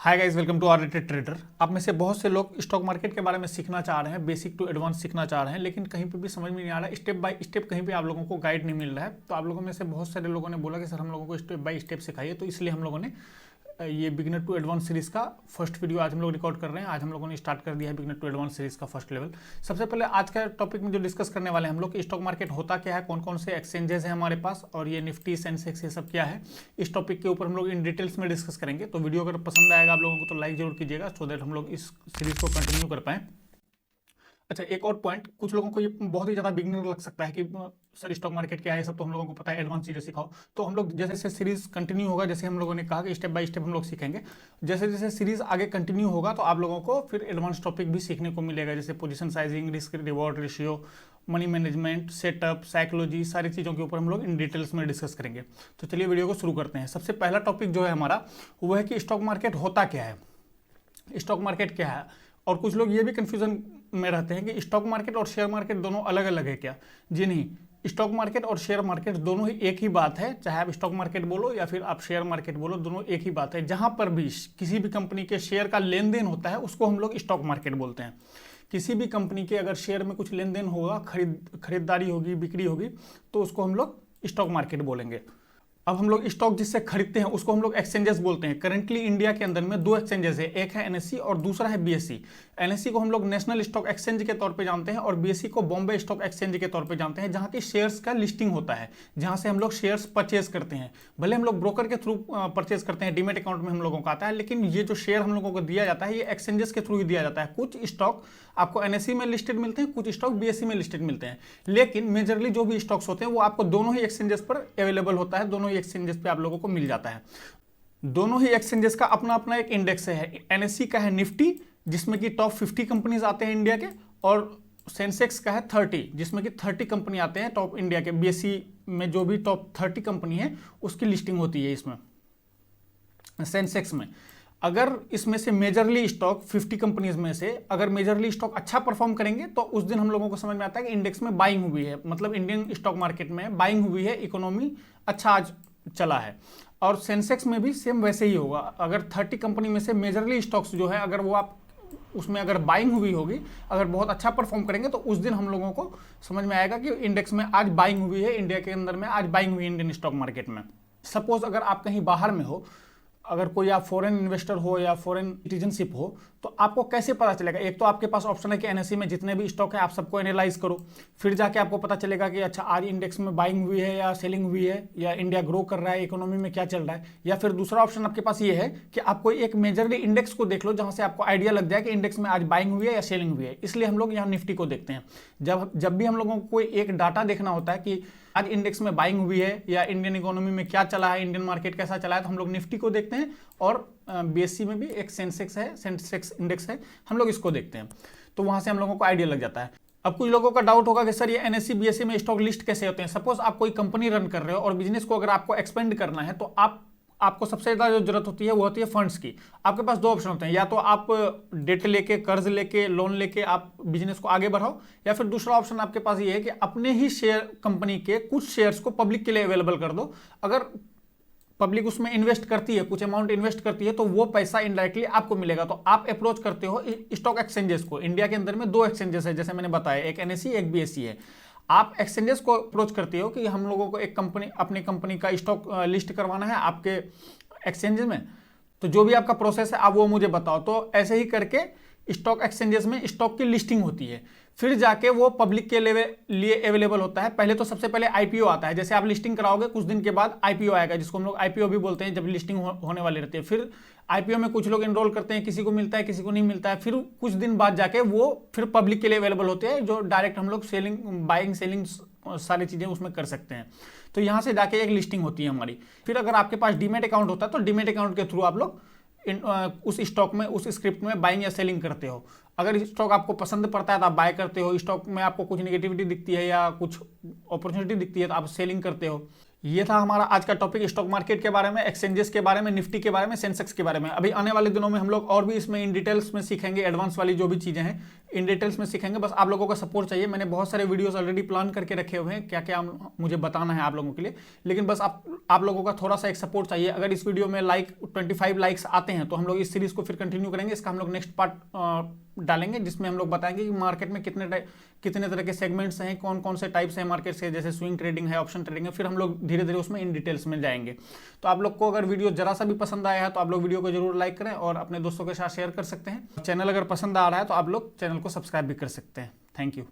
Hi guys, welcome to audited trader. आप में से बहुत से लोग स्टॉक मार्केट के बारे में सीखना चाह रहे हैं, बेसिक टू एडवांस सीखना चाह रहे हैं, लेकिन कहीं पे भी समझ में नहीं आ रहा है। स्टेप बाय स्टेप कहीं पे आप लोगों को गाइड नहीं मिल रहा है। तो आप लोगों में से बहुत सारे लोगों ने बोला कि सर हम लोगों को स्टेप बाय स्टेप सिखाइए, तो इसलिए हम लोगों ने ये बिगिनर टू एडवांस सीरीज का फर्स्ट वीडियो आज हम लोग रिकॉर्ड कर रहे हैं। आज हम लोगों ने स्टार्ट कर दिया है बिगिनर टू एडवांस सीरीज का फर्स्ट लेवल। सबसे पहले आज का टॉपिक में जो डिस्कस करने वाले हैं हम लोग, स्टॉक मार्केट होता क्या है, कौन कौन से एक्सचेंजेस हैं हमारे पास, और ये निफ्टी सेंसेक्स ये सब क्या है, इस टॉपिक के ऊपर हम लोग इन डिटेल्स में डिस्कस करेंगे। तो वीडियो अगर पसंद आएगा आप लोगों को तो लाइक जरूर कीजिएगा, सो दैट हम लोग इस सीरीज को कंटिन्यू कर पाएँ। अच्छा, एक और पॉइंट, कुछ लोगों को ये बहुत ही ज़्यादा बिगनर लग सकता है कि सर स्टॉक मार्केट क्या है, सब तो हम लोगों को पता है, एडवांस चीज़ें सिखाओ। तो हम लोग जैसे जैसे सीरीज कंटिन्यू होगा, जैसे हम लोगों ने कहा कि स्टेप बाय स्टेप हम लोग सीखेंगे, जैसे जैसे सीरीज आगे कंटिन्यू होगा तो आप लोगों को फिर एडवांस टॉपिक भी सीखने को मिलेगा, जैसे position sizing, risk reward ratio, money management, setup, psychology, सारी चीज़ों के ऊपर हम लोग इन डिटेल्स में डिस्कस करेंगे। तो चलिए वीडियो को शुरू करते हैं। सबसे पहला टॉपिक जो है हमारा वो है कि स्टॉक मार्केट होता क्या है, स्टॉक मार्केट क्या है। और कुछ लोग ये भी कंफ्यूजन में रहते हैं कि स्टॉक मार्केट और शेयर मार्केट दोनों अलग अलग है क्या। जी नहीं, स्टॉक मार्केट और शेयर मार्केट दोनों ही एक ही बात है। चाहे आप स्टॉक मार्केट बोलो या फिर आप शेयर मार्केट बोलो, दोनों एक ही बात है। जहां पर भी किसी भी कंपनी के शेयर का लेन देन होता है उसको हम लोग स्टॉक मार्केट बोलते हैं। किसी भी कंपनी के अगर शेयर में कुछ लेन देन होगा, खरीदारी होगी, बिक्री होगी, तो उसको हम लोग स्टॉक मार्केट बोलेंगे। अब हम लोग स्टॉक जिससे खरीदते हैं उसको हम लोग एक्सचेंजेस बोलते हैं। करेंटली इंडिया के अंदर में दो एक्सचेंजेस है, एक है एनएससी और दूसरा है बीएससी। एनएससी को हम लोग नेशनल स्टॉक एक्सचेंज के तौर पे जानते हैं और बीएससी को बॉम्बे स्टॉक एक्सचेंज के तौर पे जानते हैं, जहां की शेयर्स का लिस्टिंग होता है, जहां से हम लोग शेयर्स परचेज करते हैं। भले हम लोग ब्रोकर के थ्रू परचेज करते हैं, डीमेट अकाउंट में हम लोगों को आता है, लेकिन ये जो शेयर हम लोगों को दिया जाता है ये एक्सचेंजेस के थ्रू ही दिया जाता है। कुछ स्टॉक आपको एनएससी में लिस्टेड मिलते हैं, कुछ स्टॉक बीएससी में लिस्टेड मिलते हैं, लेकिन मेजरली जो भी स्टॉक्स होते हैं वो आपको दोनों ही एक्सचेंजेस पर अवेलेबल होता है, दोनों ही एक्सचेंजेस पे आप लोगों को मिल जाता है। दोनों ही एक्सचेंजेस का अपना अपना एक इंडेक्स है। एनएससी का है निफ्टी, जिसमें कि टॉप 50 कंपनीज आते हैं इंडिया के, और सेंसेक्स का है 30, जिसमें कि 30 कंपनी आते हैं टॉप इंडिया के। बीएससी में जो भी टॉप 30 कंपनी है उसकी लिस्टिंग होती है इसमें सेंसेक्स में। अगर इसमें से मेजरली स्टॉक 50 कंपनीज में से अगर मेजरली स्टॉक अच्छा परफॉर्म करेंगे तो उस दिन हम लोगों को समझ में आता है कि इंडेक्स में बाइंग हुई है, मतलब इंडियन स्टॉक मार्केट में बाइंग हुई है, इकोनॉमी अच्छा आज चला है। और सेंसेक्स में भी सेम वैसे ही होगा। अगर 30 कंपनी में से मेजरली स्टॉक्स जो है अगर वो आप उसमें अगर बाइंग हुई होगी, अगर बहुत अच्छा परफॉर्म करेंगे तो उस दिन हम लोगों को समझ में आएगा कि इंडेक्स में आज बाइंग हुई है, इंडिया के अंदर में आज बाइंग हुई है इंडियन स्टॉक मार्केट में। सपोज अगर आप कहीं बाहर में हो, अगर कोई आप फॉरेन इन्वेस्टर हो या फॉरेन सिटीजनशिप हो, तो आपको कैसे पता चलेगा। एक तो आपके पास ऑप्शन है कि एनएससी में जितने भी स्टॉक है आप सबको एनालाइज करो, फिर जाके आपको पता चलेगा कि अच्छा आज इंडेक्स में बाइंग हुई है या सेलिंग हुई है, या इंडिया ग्रो कर रहा है, इकोनॉमी में क्या चल रहा है। या फिर दूसरा ऑप्शन आपके पास ये है कि आप कोई एक मेजरली इंडेक्स को देख लो, जहां से आपको आइडिया लग जाए कि इंडेक्स में आज बाइंग हुई है या सेलिंग हुई है। इसलिए हम लोग यहाँ निफ्टी को देखते हैं। जब भी हम लोगों को कोई एक डाटा देखना होता है कि आज इंडेक्स में बाइंग हुई है या इंडियन इकोनॉमी में क्या चला है, इंडियन मार्केट कैसा चला है, तो हम लोग निफ्टी को देखते हैं। और बीएससी में भी एक सेंसेक्स है, सेंसेक्स इंडेक्स है, हम लोग इसको देखते हैं। तो वहां से हम लोगों को आइडिया लग जाता है। अब कुछ लोगों का डाउट होगा कि सर ये एनएससी बीएससी में स्टॉक लिस्ट कैसे होते हैं। सपोज आप कोई कंपनी रन कर रहे हो और बिजनेस को अगर आपको एक्सपेंड करना है तो आपको सबसे ज़्यादा जो जरूरत होती है वो होती है फंड्स की। आपके पास दो ऑप्शन होते हैं, या तो आप डेट लेके, कर्ज लेके, लोन लेके आप बिजनेस को आगे बढ़ाओ, या फिर दूसरा ऑप्शन आपके पास ये है कि अपने ही शेयर, कंपनी के कुछ शेयर्स को पब्लिक के लिए अवेलेबल कर दो। अगर पब्लिक उसमें इन्वेस्ट करती है, कुछ अमाउंट इन्वेस्ट करती है, तो वो पैसा इनडायरेक्टली आपको मिलेगा। तो आप अप्रोच करते हो स्टॉक एक्सचेंजेस को। इंडिया के अंदर में दो एक्सचेंजेस है, जैसे मैंने बताया, एक एनएससी एक बीएससी है। आप एक्सचेंजेस को अप्रोच करते हो कि हम लोगों को एक कंपनी, अपनी कंपनी का स्टॉक लिस्ट करवाना है आपके एक्सचेंज में, तो जो भी आपका प्रोसेस है आप वो मुझे बताओ। तो ऐसे ही करके स्टॉक एक्सचेंजेस में स्टॉक की लिस्टिंग होती है, फिर जाके वो पब्लिक के लिए अवेलेबल होता है। पहले तो सबसे पहले आईपीओ आता है, जैसे आप लिस्टिंग कराओगे कुछ दिन के बाद आईपीओ आएगा, जिसको हम लोग आईपीओ भी बोलते हैं, जब लिस्टिंग होने वाली रहती है। फिर आईपीओ में कुछ लोग एनरोल करते हैं, किसी को मिलता है किसी को नहीं मिलता है। फिर कुछ दिन बाद जाके वो फिर पब्लिक के लिए अवेलेबल होते हैं, जो डायरेक्ट हम लोग सेलिंग, बाइंग, सेलिंग सारी चीजें उसमें कर सकते हैं। तो यहां से जाके एक लिस्टिंग होती है हमारी। फिर अगर आपके पास डीमेट अकाउंट होता है तो डीमेट अकाउंट के थ्रू आप लोग उस स्टॉक में, उस स्क्रिप्ट में बाइंग या सेलिंग करते हो। अगर स्टॉक आपको पसंद पड़ता है तो आप बाय करते हो, स्टॉक में आपको कुछ नेगेटिविटी दिखती है या कुछ अपॉर्चुनिटी दिखती है तो आप सेलिंग करते हो। ये था हमारा आज का टॉपिक स्टॉक मार्केट के बारे में, एक्सचेंजेस के बारे में, निफ्टी के बारे में, सेंसेक्स के बारे में। अभी आने वाले दिनों में हम लोग और भी इसमें इन डिटेल्स में सीखेंगे, एडवांस वाली जो भी चीज़ें हैं इन डिटेल्स में सीखेंगे। बस आप लोगों का सपोर्ट चाहिए। मैंने बहुत सारे वीडियोस ऑलरेडी प्लान करके रखे हुए हैं, क्या क्या मुझे बताना है आप लोगों के लिए, लेकिन बस आप लोगों का थोड़ा सा एक सपोर्ट चाहिए। अगर इस वीडियो में 25 लाइक्स आते हैं तो हम लोग इस सीरीज़ को फिर कंटिन्यू करेंगे। इसका हम लोग नेक्स्ट पार्ट डालेंगे जिसमें हम लोग बताएंगे कि मार्केट में कितने तरह के सेगमेंट्स हैं, कौन कौन से टाइप्स हैं मार्केट से, जैसे स्विंग ट्रेडिंग है, ऑप्शन ट्रेडिंग है। फिर हम लोग धीरे धीरे उसमें इन डिटेल्स में जाएंगे। तो आप लोग को अगर वीडियो जरा सा भी पसंद आया है तो आप लोग वीडियो को जरूर लाइक करें और अपने दोस्तों के साथ शेयर कर सकते हैं। चैनल अगर पसंद आ रहा है तो आप लोग चैनल को सब्सक्राइब भी कर सकते हैं। Thank you.